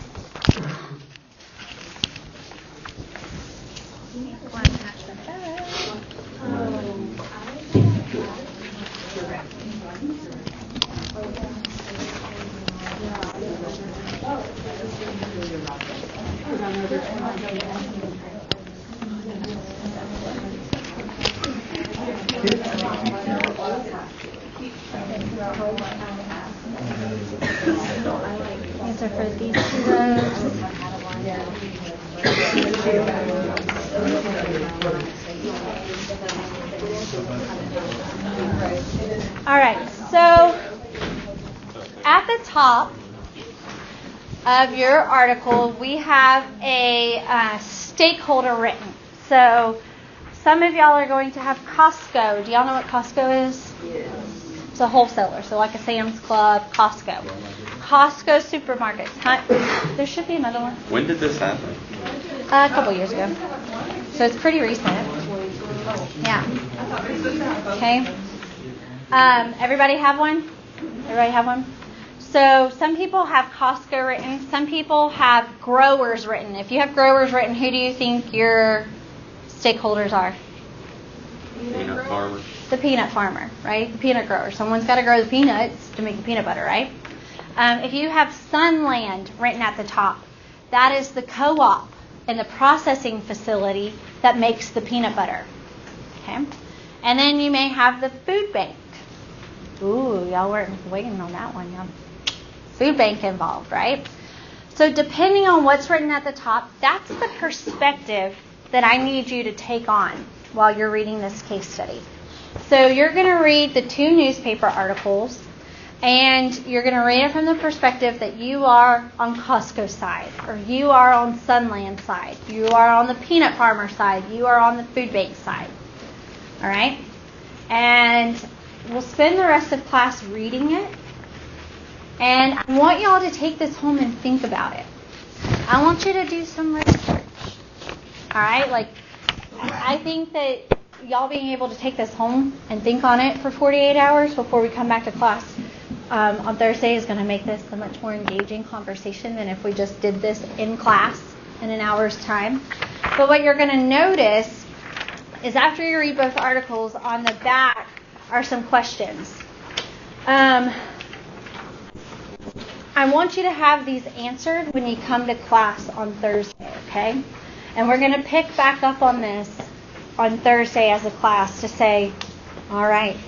These are for these 2 rows. All right, so at the top of your article, we have a stakeholder written. So some of y'all are going to have Costco. Do y'all know what Costco is? Yes. It's a wholesaler, so like a Sam's Club, Costco. Costco supermarkets. There should be another one. When did this happen? A couple years ago. So it's pretty recent. Yeah. Okay. Everybody have one? Everybody have one? So some people have Costco written. Some people have growers written. If you have growers written, who do you think your stakeholders are? Peanut farmer. The peanut farmer, right? The peanut grower. Someone's got to grow the peanuts to make the peanut butter, right? If you have Sunland written at the top, that is the co-op and the processing facility that makes the peanut butter. Okay? And then you may have the food bank. Ooh, y'all weren't waiting on that one. Y'all. Food bank involved, right? So depending on what's written at the top, that's the perspective that I need you to take on while you're reading this case study. So you're going to read the 2 newspaper articles, and you're going to read it from the perspective that you are on Costco's side, or you are on Sunland side, you are on the peanut farmer side, you are on the food bank side. All right? And we'll spend the rest of class reading it. And I want y'all to take this home and think about it. I want you to do some research. All right? Like, I think that y'all being able to take this home and think on it for 48 hours before we come back to class on Thursday is going to make this a much more engaging conversation than if we just did this in class in an hour's time. But what you're going to notice is after you read both articles, on the back are some questions. I want you to have these answered when you come to class on Thursday, okay? And we're going to pick back up on this on Thursday as a class to say, all right,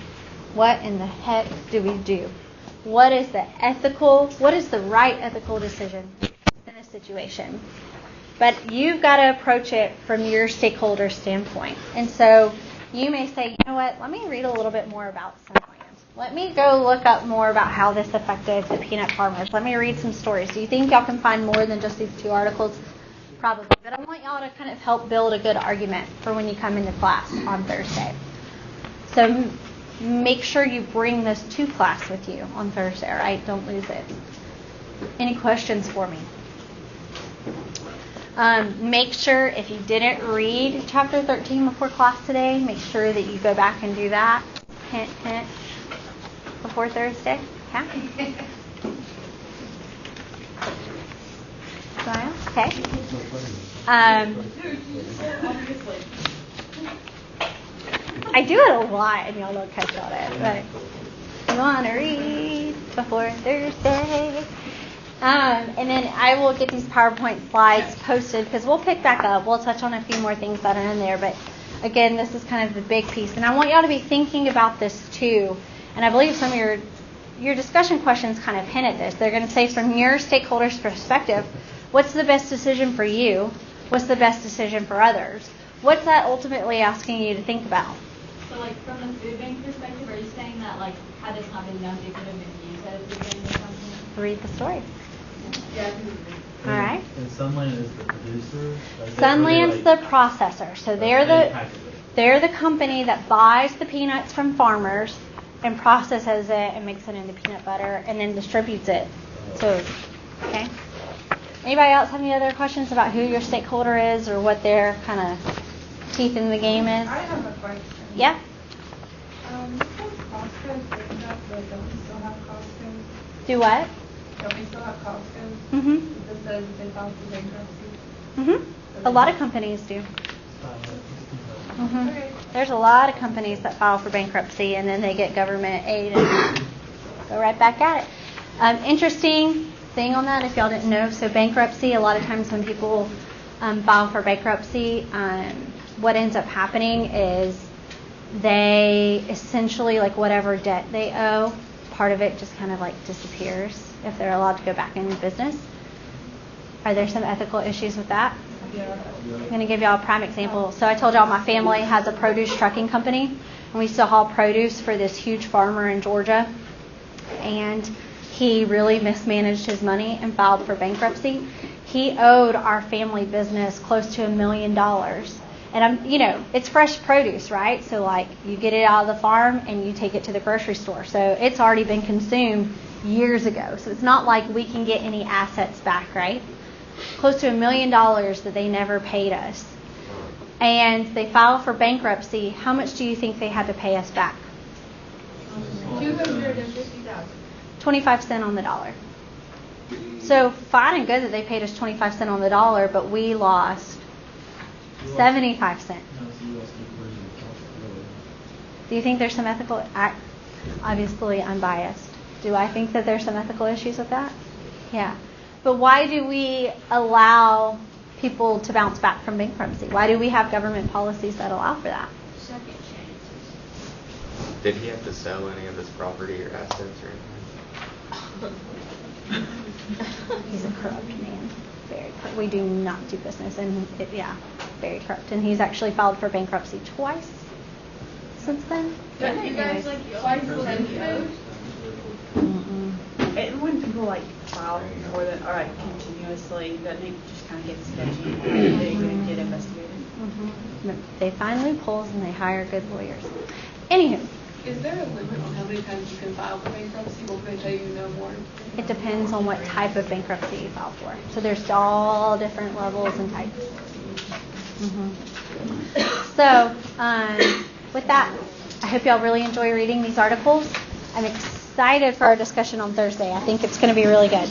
what in the heck do we do? What is the right ethical decision in this situation? But you've got to approach it from your stakeholder standpoint. And so you may say, you know what, let me read a little bit more about Sunland. Let me go look up more about how this affected the peanut farmers. Let me read some stories. Do you think y'all can find more than just these 2 articles? Probably. But I want y'all to kind of help build a good argument for when you come into class on Thursday. So make sure you bring this to class with you on Thursday, all right? Don't lose it. Any questions for me? Make sure if you didn't read chapter 13 before class today, make sure that you go back and do that. Hint, hint. Before Thursday? Yeah? Smile? Okay. I do it a lot and y'all don't catch on it. But you want to read before Thursday. And then I will get these PowerPoint slides posted because we'll pick back up. We'll touch on a few more things that are in there. But again, this is kind of the big piece. And I want y'all to be thinking about this too. And I believe some of your discussion questions kind of hint at this. They're going to say from your stakeholder's perspective, what's the best decision for you? What's the best decision for others? What's that ultimately asking you to think about? So, like, from the food bank perspective, are you saying that, like, had this not been done, it could have been used at a food bank or something? Read the story. Yeah. All right. And Sunland is the producer? Sunland's the processor. So they're the company that buys the peanuts from farmers and processes it and makes it into peanut butter and then distributes it. So, okay. Anybody else have any other questions about who your stakeholder is or what their kind of teeth in the game is? I have a question. Yeah. Costco is big enough, but don't we still have Costco? Do what? Don't we still have Costco? Mm-hmm. This says they filed for bankruptcy. Mm-hmm. A lot of companies do. Mm-hmm. Okay. There's a lot of companies that file for bankruptcy and then they get government aid and go right back at it. Interesting thing on that, if y'all didn't know, so bankruptcy, a lot of times when people file for bankruptcy, what ends up happening is they essentially, like whatever debt they owe, part of it just kind of like disappears if they're allowed to go back in business. Are there some ethical issues with that? I'm going to give y'all a prime example. So I told y'all my family has a produce trucking company, and we still haul produce for this huge farmer in Georgia. And he really mismanaged his money and filed for bankruptcy. He owed our family business close to $1 million. And it's fresh produce, right? So like you get it out of the farm and you take it to the grocery store. So it's already been consumed years ago. So it's not like we can get any assets back, right? Close to $1 million that they never paid us. And they filed for bankruptcy. How much do you think they had to pay us back? $250,000. 25 cents on the dollar. So fine and good that they paid us 25 cents on the dollar, but we lost 75 cents. Do you think there's some ethical? Obviously, I'm biased. Do I think that there's some ethical issues with that? Yeah. But why do we allow people to bounce back from bankruptcy? Why do we have government policies that allow for that? Second chances. Did he have to sell any of his property or assets or anything? He's a corrupt man. Very corrupt. We do not do business, and very corrupt. And he's actually filed for bankruptcy twice since then. Don't you guys twice sensitive? And when people file more than continuously, doesn't it just kind of get sketchy? They get investigated. Mm-hmm. They find loopholes and they hire good lawyers. Anywho. Is there a limit on how many times you can file for bankruptcy? Will they tell you no more? It depends on what type of bankruptcy you file for. So there's all different levels and types. Mm-hmm. So with that, I hope y'all really enjoy reading these articles. I'm excited for our discussion on Thursday. I think it's going to be really good.